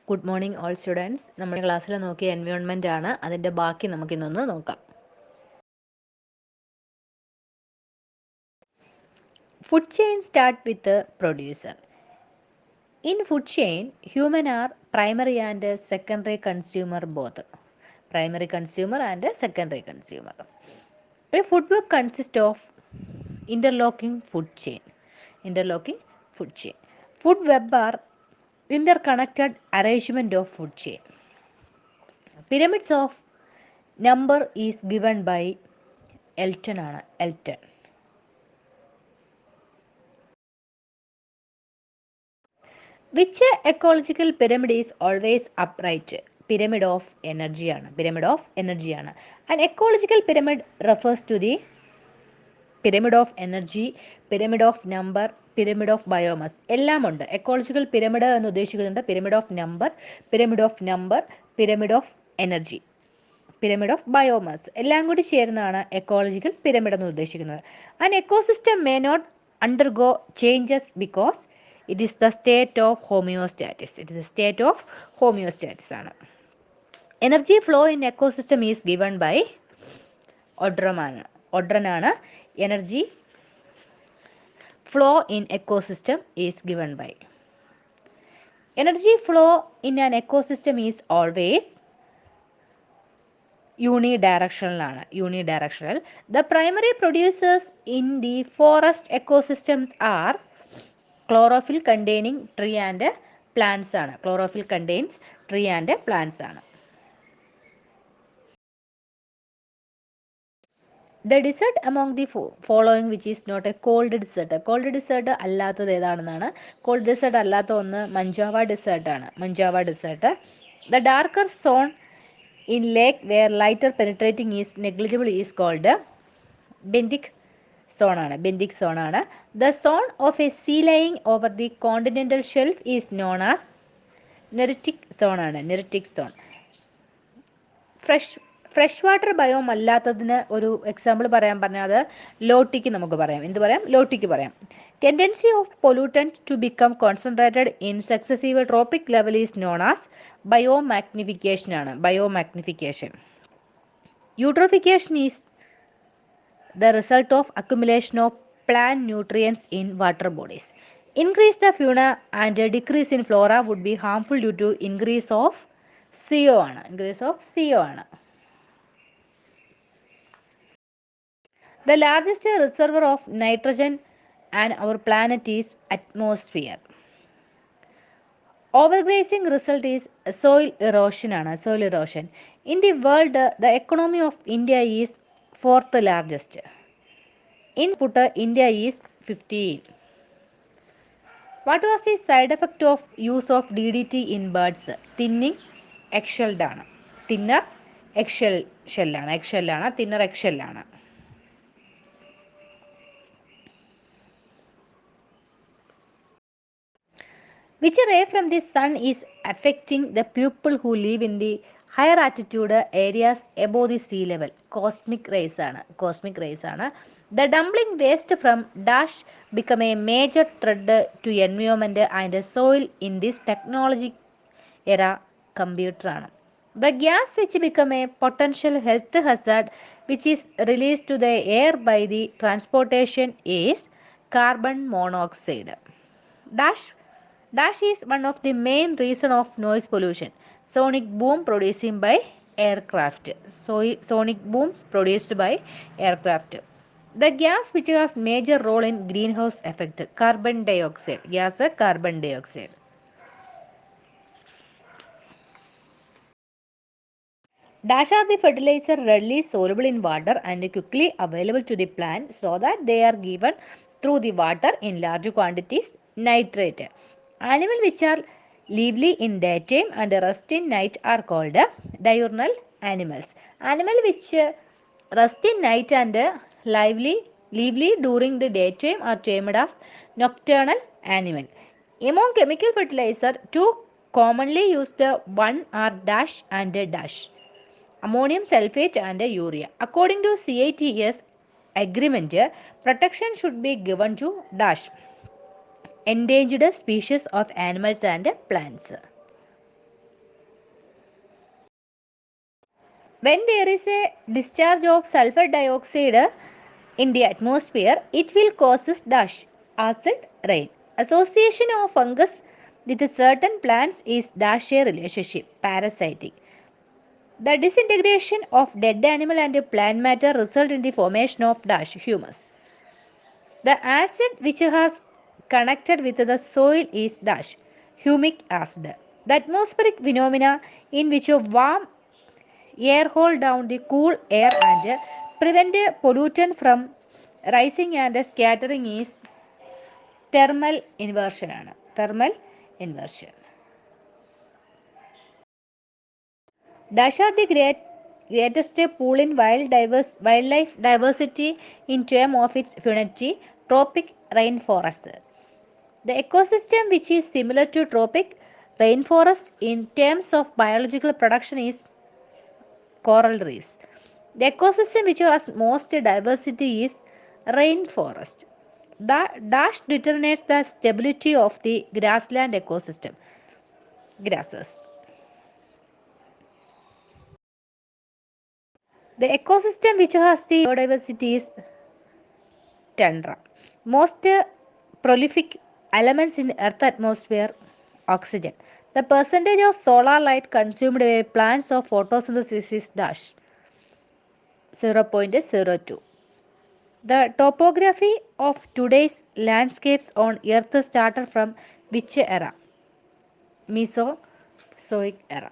Good morning all students. നമ്മുടെ ക്ലാസ്സിൽ നോക്കിയ environment ആണ്. അതിൻ്റെ ബാക്കി നമുക്കിന്നൊന്ന് നോക്കാം. Food chain start with producer. In food chain, human are primary and secondary consumer both. Primary consumer and secondary consumer. A food web consists of interlocking food chain. Interlocking food chain. Food web are interconnected arrangement of food chain. Pyramids of number is given by Elton. Which ecological pyramid is always upright? Pyramid of energy. An ecological pyramid refers to the pyramid of energy, pyramid of number, pyramid of biomass. എല്ലാം ഉണ്ട്. Ecological pyramid എന്ന് ഉദ്ദേശിക്കുന്നുണ്ട് pyramid of number, pyramid of energy, pyramid of biomass എല്ലാം കൂടി ചേർന്നാണ് ecological pyramid എന്ന് ഉദ്ദേശിക്കുന്നത്. An ecosystem may not undergo changes because it is the state of homeostasis. ആണ്. Energy flow in ecosystem is given by ഒഡ്രനാണ്. Energy flow in ecosystem is given by. Energy flow in an ecosystem is always unidirectional. The primary producers in the forest ecosystems are chlorophyll containing tree and plants. Chlorophyll contains tree and plants. The desert among the following which is not a cold desert. Cold desert അല്ലാത്തത് ഏതാണെന്നാണ്. Called desert അല്ലാത്ത ഒന്ന് മഞ്ചാവ desert. The darker zone in lake where lighter penetrating is negligible is called benthic zone. The zone of a sea lying over the continental shelf is known as neritic zone. Fresh water biome അല്ലാത്തതിന് ഒരു example പറഞ്ഞാൽ lotic നമുക്ക് പറയാം. Lotic പറയാം. Tendency of pollutant to become concentrated in successive trophic level is known as biomagnification. Eutrophication is the result of accumulation of plant nutrients in water bodies. Increase the fauna and decrease in flora would be harmful due to increase of CO. The largest reservoir of nitrogen on our planet is atmosphere. Overgrazing result is soil erosion. In the world, the economy of India is 4th largest. Input India is 15. What was the side effect of use of DDT in birds? Thinning eggshelled. Thinner eggshell. Which ray from the sun is affecting the people who live in the higher altitude areas above the sea level? Cosmic rays. The dumping waste from dash become a major threat to environment and soil in this technology era computer. The gas which become a potential health hazard which is released to the air by the transportation is carbon monoxide. Dash is one of the main reason of noise pollution. Sonic boom produced by aircraft. The gas which has major role in greenhouse effect. Carbon dioxide. Dash are the fertilizer readily soluble in water and quickly available to the plant so that they are given through the water in large quantities. Nitrate. Animals which are lively in daytime and rest in night are called diurnal animals. Animals which rest in night and lively during the daytime are termed as nocturnal animal. Among chemical fertilizer, two commonly used one are dash and dash. Ammonium sulfate and urea. According to CITES agreement, protection should be given to dash, endangered species of animals and plants. When there is a discharge of sulfur dioxide in the atmosphere, it will causes dash acid rain. Association of fungus with certain plants is dash a relationship, parasitic. The disintegration of dead animal and plant matter result in the formation of dash humus. The acid which has connected with the soil is dash humic acid. The atmospheric phenomena in which a warm air hold down the cool air and prevent pollutant from rising and scattering is thermal inversion. Thermal inversion. Dash are the greatest pool in wildlife diversity in terms of its finity, tropic rainforest. The ecosystem which is similar to tropic rainforest in terms of biological production is coral reefs. The ecosystem which has most diversity is rainforest. The dash determines the stability of the grassland ecosystem. Grasses. The ecosystem which has the biodiversity is tundra. Most prolific elements in Earth atmosphere, oxygen. The percentage of solar light consumed by plants of photosynthesis is dash 0.02. The topography of today's landscapes on Earth started from which era? Mesozoic era.